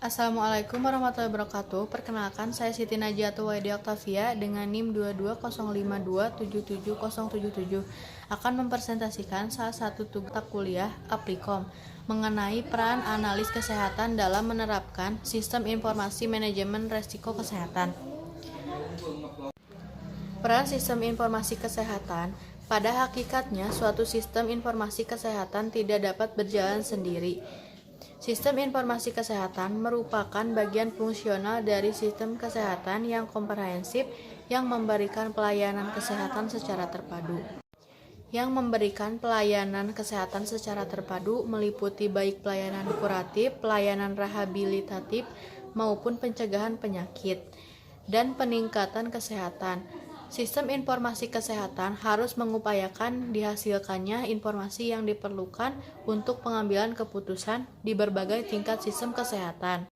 Assalamualaikum warahmatullahi wabarakatuh. Perkenalkan, saya Siti Najiatul Waidi Oktavia dengan NIM 220527777 akan mempresentasikan salah satu tugas kuliah Applikom mengenai peran analis kesehatan dalam menerapkan sistem informasi manajemen resiko kesehatan. Peran sistem informasi kesehatan pada hakikatnya suatu sistem informasi kesehatan tidak dapat berjalan sendiri. Sistem informasi kesehatan merupakan bagian fungsional dari sistem kesehatan yang komprehensif yang memberikan pelayanan kesehatan secara terpadu. Meliputi baik pelayanan kuratif, pelayanan rehabilitatif, maupun pencegahan penyakit dan peningkatan kesehatan. Sistem informasi kesehatan harus mengupayakan dihasilkannya informasi yang diperlukan untuk pengambilan keputusan di berbagai tingkat sistem kesehatan.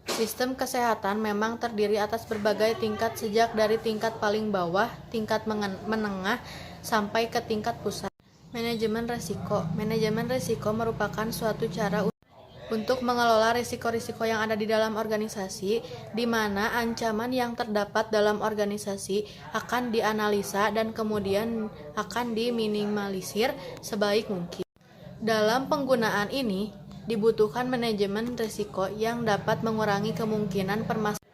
Sistem kesehatan memang terdiri atas berbagai tingkat sejak dari tingkat paling bawah, tingkat menengah, sampai ke tingkat pusat. Manajemen risiko. Manajemen risiko merupakan suatu cara untuk mengelola risiko-risiko yang ada di dalam organisasi, di mana ancaman yang terdapat dalam organisasi akan dianalisa dan kemudian akan diminimalisir sebaik mungkin. Dalam penggunaan ini, dibutuhkan manajemen risiko yang dapat mengurangi kemungkinan permasalahan,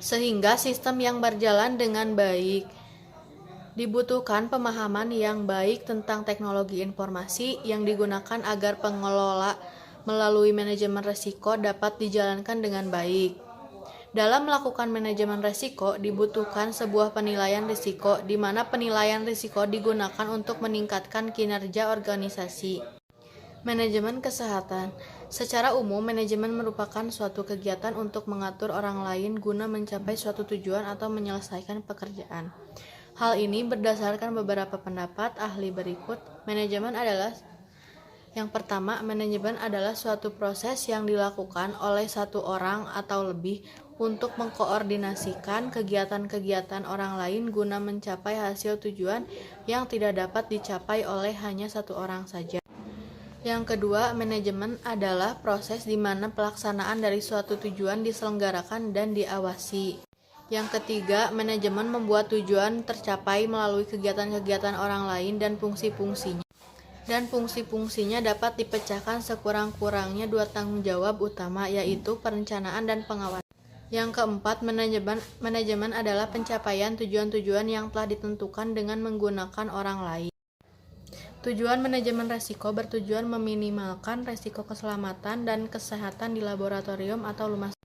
sehingga sistem yang berjalan dengan baik. Dibutuhkan pemahaman yang baik tentang teknologi informasi yang digunakan agar pengelola melalui manajemen risiko dapat dijalankan dengan baik. Dalam melakukan manajemen risiko dibutuhkan sebuah penilaian risiko, di mana penilaian risiko digunakan untuk meningkatkan kinerja organisasi. Manajemen kesehatan. Secara umum, manajemen merupakan suatu kegiatan untuk mengatur orang lain guna mencapai suatu tujuan atau menyelesaikan pekerjaan. Hal ini berdasarkan beberapa pendapat ahli berikut. Yang pertama, manajemen adalah suatu proses yang dilakukan oleh satu orang atau lebih untuk mengkoordinasikan kegiatan-kegiatan orang lain guna mencapai hasil tujuan yang tidak dapat dicapai oleh hanya satu orang saja. Yang kedua, manajemen adalah proses di mana pelaksanaan dari suatu tujuan diselenggarakan dan diawasi. Yang ketiga, manajemen membuat tujuan tercapai melalui kegiatan-kegiatan orang lain dan fungsi-fungsinya dapat dipecahkan sekurang-kurangnya dua tanggung jawab utama, yaitu perencanaan dan pengawasan. Yang keempat, manajemen adalah pencapaian tujuan-tujuan yang telah ditentukan dengan menggunakan orang lain. Tujuan manajemen risiko bertujuan meminimalkan risiko keselamatan dan kesehatan di laboratorium atau rumah sakit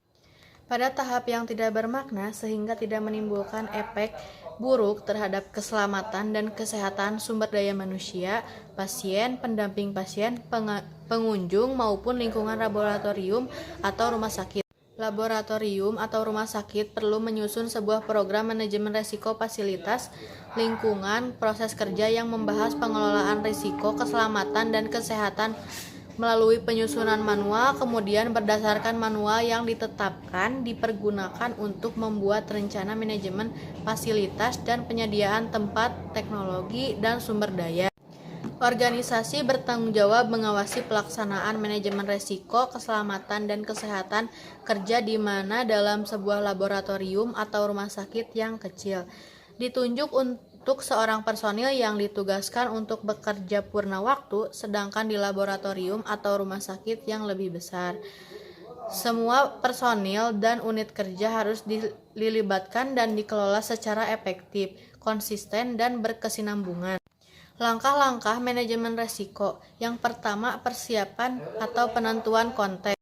pada tahap yang tidak bermakna sehingga tidak menimbulkan efek buruk terhadap keselamatan dan kesehatan sumber daya manusia, pasien, pendamping pasien, pengunjung, maupun lingkungan laboratorium atau rumah sakit. Laboratorium atau rumah sakit perlu menyusun sebuah program manajemen risiko fasilitas, lingkungan, proses kerja yang membahas pengelolaan risiko, keselamatan, dan kesehatan melalui penyusunan manual, kemudian berdasarkan manual yang ditetapkan dipergunakan untuk membuat rencana manajemen fasilitas dan penyediaan tempat, teknologi, dan sumber daya. Organisasi bertanggung jawab mengawasi pelaksanaan manajemen risiko, keselamatan, dan kesehatan kerja di mana dalam sebuah laboratorium atau rumah sakit yang kecil ditunjuk untuk seorang personil yang ditugaskan untuk bekerja purna waktu, sedangkan di laboratorium atau rumah sakit yang lebih besar, semua personil dan unit kerja harus dilibatkan dan dikelola secara efektif, konsisten, dan berkesinambungan. Langkah-langkah manajemen risiko. Yang pertama, persiapan atau penentuan konteks.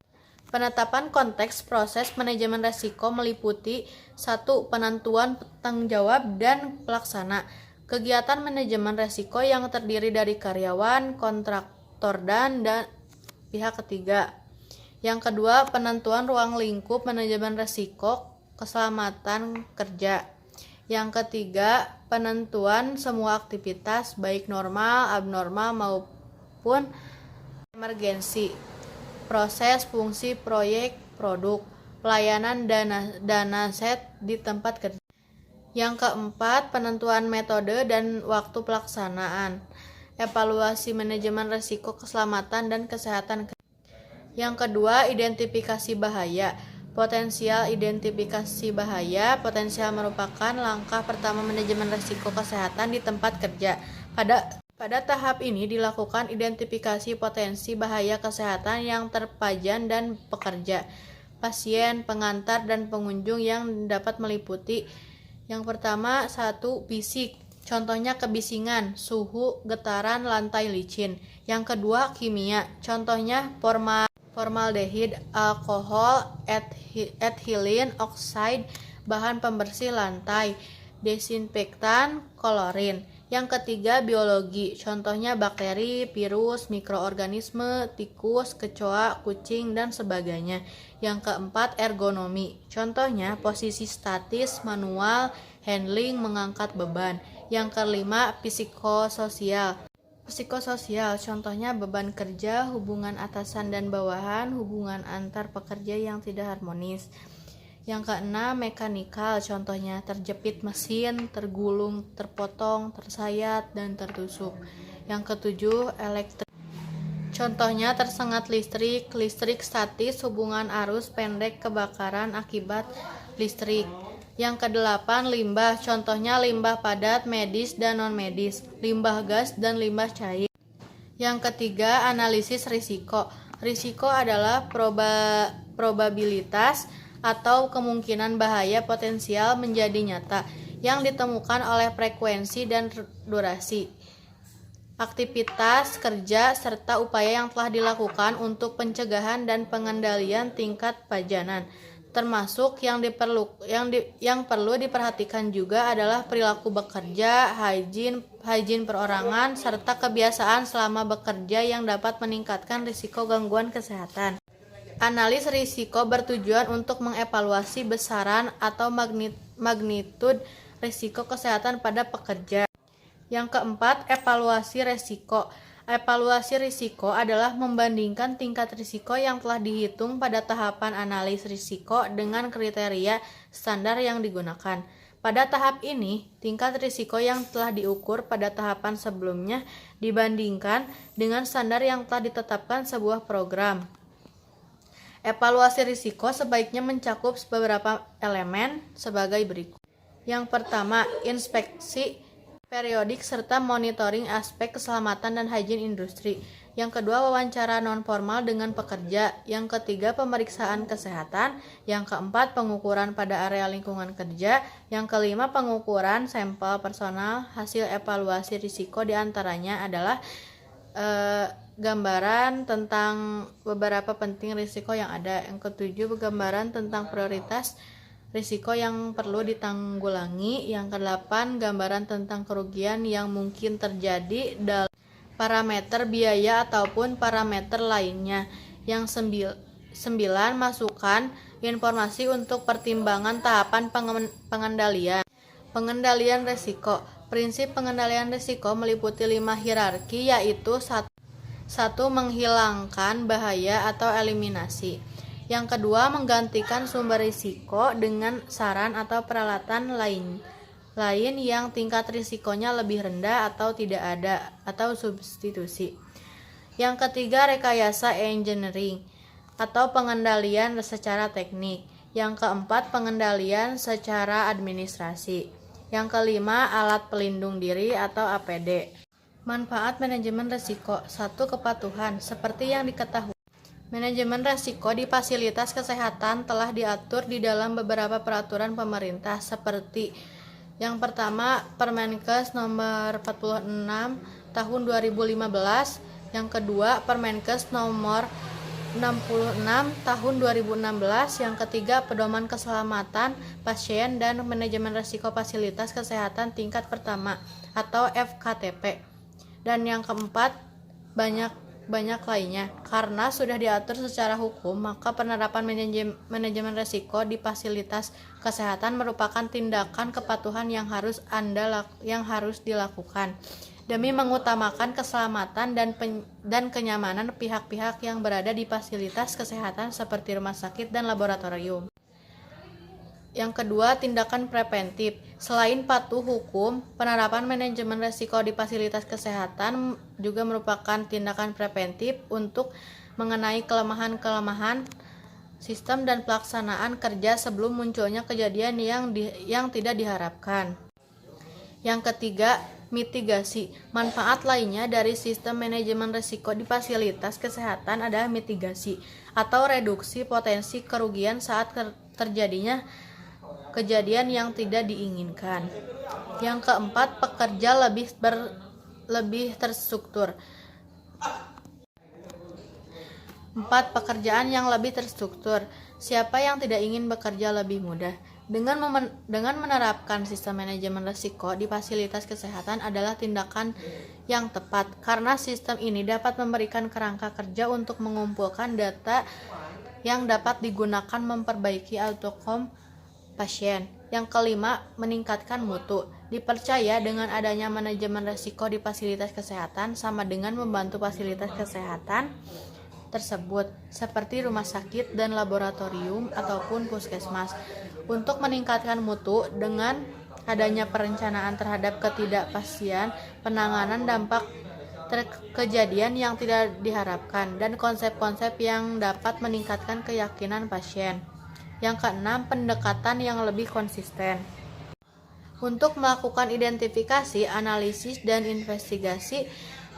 Penetapan konteks proses manajemen risiko meliputi 1. Penentuan tanggung jawab dan pelaksana. Kegiatan manajemen risiko yang terdiri dari karyawan, kontraktor, dan pihak ketiga. Yang kedua, penentuan ruang lingkup manajemen risiko keselamatan kerja. Yang ketiga, penentuan semua aktivitas baik normal, abnormal, maupun emergensi. Proses, fungsi, proyek, produk, pelayanan, dana set di tempat kerja. Yang keempat, penentuan metode dan waktu pelaksanaan. Evaluasi manajemen risiko keselamatan dan kesehatan kerja. Yang kedua, identifikasi bahaya. Potensial identifikasi bahaya. Potensial merupakan langkah pertama manajemen risiko kesehatan di tempat kerja. Pada tahap ini dilakukan identifikasi potensi bahaya kesehatan yang terpajan dan pekerja, pasien, pengantar, dan pengunjung yang dapat meliputi yang pertama, 1. Fisik. Contohnya kebisingan, suhu, getaran, lantai licin. Yang kedua, kimia. Contohnya formaldehid, alkohol, ethylene oxide, bahan pembersih lantai, desinfektan, klorin. Yang ketiga, biologi. Contohnya bakteri, virus, mikroorganisme, tikus, kecoa, kucing, dan sebagainya. Yang keempat, ergonomi. Contohnya posisi statis, manual, handling, mengangkat beban. Yang kelima, psikososial. Psikososial, contohnya beban kerja, hubungan atasan dan bawahan, hubungan antar pekerja yang tidak harmonis. Yang keenam, mekanikal, contohnya terjepit mesin, tergulung, terpotong, tersayat, dan tertusuk. Yang ketujuh, elektrik. Contohnya tersengat listrik, listrik statis, hubungan arus pendek, kebakaran akibat listrik. Yang kedelapan, limbah. Contohnya limbah padat, medis, dan non-medis, limbah gas, dan limbah cair. Yang ketiga, analisis risiko. Risiko adalah probabilitas atau kemungkinan bahaya potensial menjadi nyata yang ditemukan oleh frekuensi dan durasi aktivitas kerja serta upaya yang telah dilakukan untuk pencegahan dan pengendalian tingkat pajanan. Termasuk yang perlu diperhatikan juga adalah perilaku bekerja, hygiene perorangan, serta kebiasaan selama bekerja yang dapat meningkatkan risiko gangguan kesehatan. Analis risiko bertujuan untuk mengevaluasi besaran atau magnitud risiko kesehatan pada pekerja. Yang keempat, evaluasi risiko. Evaluasi risiko adalah membandingkan tingkat risiko yang telah dihitung pada tahapan analis risiko dengan kriteria standar yang digunakan. Pada tahap ini, tingkat risiko yang telah diukur pada tahapan sebelumnya dibandingkan dengan standar yang telah ditetapkan sebuah program. Evaluasi risiko sebaiknya mencakup beberapa elemen sebagai berikut. Yang pertama, inspeksi periodik serta monitoring aspek keselamatan dan hygiene industri. Yang kedua, wawancara non-formal dengan pekerja. Yang ketiga, pemeriksaan kesehatan. Yang keempat, pengukuran pada area lingkungan kerja. Yang kelima, pengukuran sampel personal. Hasil evaluasi risiko diantaranya adalah gambaran tentang beberapa penting risiko yang ada. Yang ketujuh, gambaran tentang prioritas risiko yang perlu ditanggulangi. Yang kedelapan, gambaran tentang kerugian yang mungkin terjadi dalam parameter biaya ataupun parameter lainnya. Yang sembilan, masukan informasi untuk pertimbangan tahapan pengendalian. Pengendalian risiko. Prinsip pengendalian risiko meliputi 5 hierarki, yaitu 1. Menghilangkan bahaya atau eliminasi. Yang kedua, menggantikan sumber risiko dengan saran atau peralatan lain yang tingkat risikonya lebih rendah atau tidak ada, atau substitusi. Yang ketiga, rekayasa engineering atau pengendalian secara teknik. Yang keempat, pengendalian secara administrasi. Yang kelima, alat pelindung diri atau APD. Manfaat manajemen risiko. 1. Kepatuhan. Seperti yang diketahui, manajemen risiko di fasilitas kesehatan telah diatur di dalam beberapa peraturan pemerintah seperti yang pertama, Permenkes nomor 46 tahun 2015, yang kedua, Permenkes nomor 66 tahun 2016, yang ketiga, Pedoman Keselamatan Pasien dan Manajemen Risiko Fasilitas Kesehatan tingkat pertama atau FKTP. Dan yang keempat, banyak lainnya. Karena sudah diatur secara hukum, maka penerapan manajemen risiko di fasilitas kesehatan merupakan tindakan kepatuhan yang harus dilakukan demi mengutamakan keselamatan dan kenyamanan pihak-pihak yang berada di fasilitas kesehatan seperti rumah sakit dan laboratorium. Yang kedua, tindakan preventif. Selain patuh hukum, penerapan manajemen risiko di fasilitas kesehatan juga merupakan tindakan preventif untuk mengenai kelemahan-kelemahan sistem dan pelaksanaan kerja sebelum munculnya kejadian yang tidak diharapkan. Yang ketiga, mitigasi. Manfaat lainnya dari sistem manajemen risiko di fasilitas kesehatan adalah mitigasi atau reduksi potensi kerugian saat terjadinya kejadian yang tidak diinginkan. Yang keempat, pekerja lebih terstruktur. 4. Pekerjaan yang lebih terstruktur. Siapa yang tidak ingin bekerja lebih mudah? Dengan menerapkan sistem manajemen risiko di fasilitas kesehatan adalah tindakan yang tepat, karena sistem ini dapat memberikan kerangka kerja untuk mengumpulkan data yang dapat digunakan memperbaiki outcome pasien. Yang kelima, meningkatkan mutu. Dipercaya dengan adanya manajemen risiko di fasilitas kesehatan sama dengan membantu fasilitas kesehatan tersebut seperti rumah sakit dan laboratorium ataupun puskesmas untuk meningkatkan mutu dengan adanya perencanaan terhadap ketidakpastian, penanganan dampak kejadian yang tidak diharapkan, dan konsep-konsep yang dapat meningkatkan keyakinan pasien. Yang keenam, pendekatan yang lebih konsisten. Untuk melakukan identifikasi, analisis, dan investigasi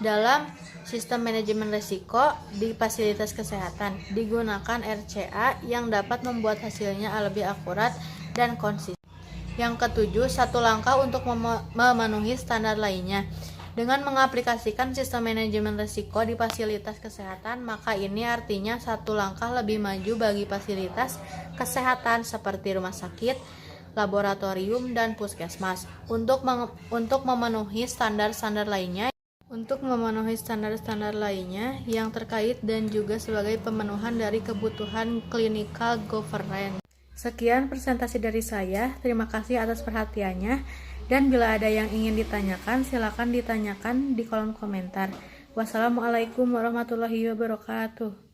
dalam sistem manajemen risiko di fasilitas kesehatan, digunakan RCA yang dapat membuat hasilnya lebih akurat dan konsisten. Yang ketujuh, satu langkah untuk memenuhi standar lainnya. Dengan mengaplikasikan sistem manajemen risiko di fasilitas kesehatan, maka ini artinya satu langkah lebih maju bagi fasilitas kesehatan seperti rumah sakit, laboratorium, dan puskesmas untuk memenuhi standar-standar lainnya yang terkait dan juga sebagai pemenuhan dari kebutuhan clinical governance. Sekian presentasi dari saya. Terima kasih atas perhatiannya, dan bila ada yang ingin ditanyakan, silakan ditanyakan di kolom komentar. Wassalamualaikum warahmatullahi wabarakatuh.